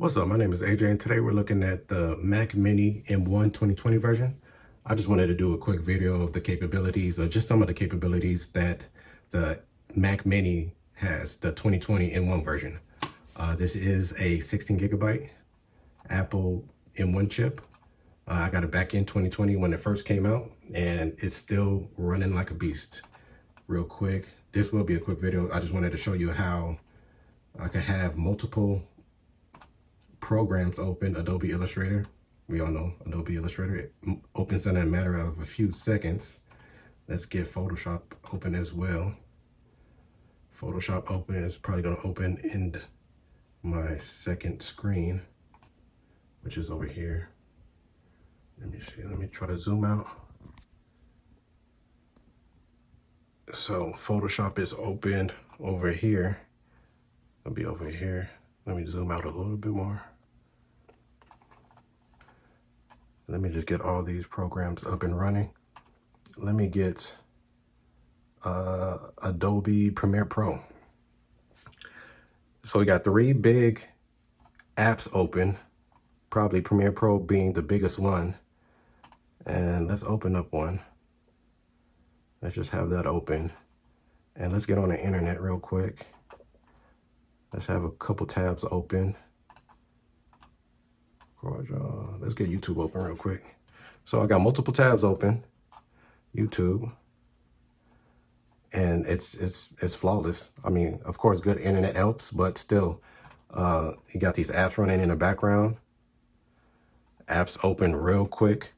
What's up? My name is AJ, and today we're looking at the Mac Mini M1 2020 version. I just wanted to do a quick video of the capabilities, just some of the capabilities that the Mac Mini has, the 2020 M1 version. This is a 16 gigabyte Apple M1 chip. I got it back in 2020 when it first came out, and it's still running like a beast. Real quick, this will be a quick video. I just wanted to show you how I could have multiple programs open. Adobe Illustrator, we all know Adobe Illustrator, it opens in a matter of a few seconds. Let's get Photoshop open as well. Photoshop open is probably going to open in my second screen, which is over here. Let me see, let me try to zoom out. So Photoshop is open over here. I'll be over here. Let me zoom out a little bit more. Let me just get all these programs up and running. Let me get Adobe Premiere Pro. So we got three big apps open, probably Premiere Pro being the biggest one. And let's open up one. Let's just have that open. And let's get on the internet real quick. Let's have a couple tabs open. Let's get YouTube open real quick. So I got multiple tabs open, YouTube, and it's flawless. I mean, of course, good internet helps, but still, you got these apps running in the background. Apps open real quick.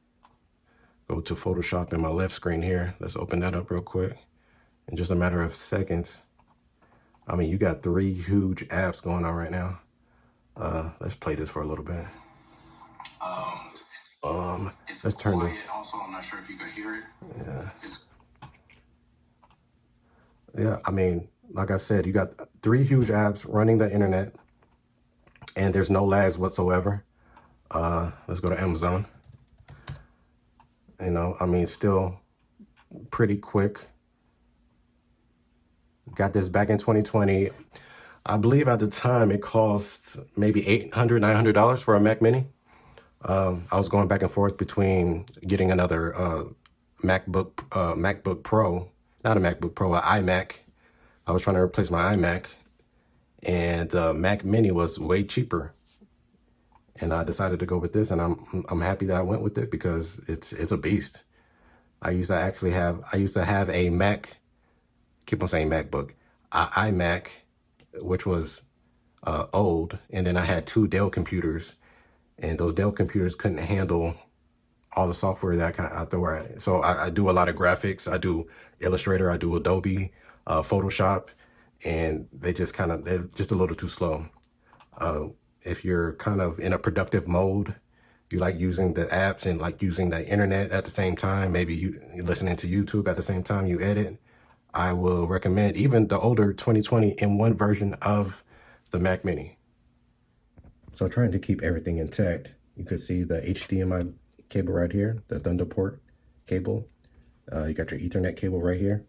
Go to Photoshop in my left screen here. Let's open that up real quick. In just a matter of seconds. I mean, you got three huge apps going on right now. Let's play this for a little bit. Let's turn this. Also, I'm not sure if you could hear it. Yeah, I mean, like I said, you got three huge apps running the internet, and there's no lags whatsoever. Let's go to Amazon. You know, I mean, still pretty quick. Got this back in 2020. I believe at the time it cost maybe $800, $900 for a Mac Mini. I was going back and forth between getting another MacBook Pro, not a MacBook Pro, an iMac. I was trying to replace my iMac, and the Mac Mini was way cheaper. And I decided to go with this, and I'm happy that I went with it because it's a beast. I used to have a Mac. Keep on saying MacBook, iMac, which was old, and then I had two Dell computers, and those Dell computers couldn't handle all the software that I throw at it. So I do a lot of graphics. I do Illustrator, I do Adobe, Photoshop, and they're just a little too slow. If you're kind of in a productive mode, you like using the apps and like using the internet at the same time, maybe you're listening to YouTube at the same time you edit, I will recommend even the older 2020 M1 version of the Mac Mini. So trying to keep everything intact, you could see the HDMI cable right here, the Thunderport cable. You got your Ethernet cable right here.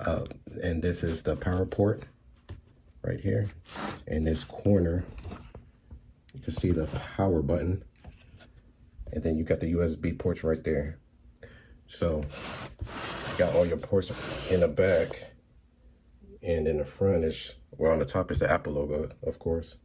And this is the power port right here. In this corner, you can see the power button. And then you got the USB ports right there. So you got all your ports in the back, and in the front is, well, on the top is the Apple logo, of course.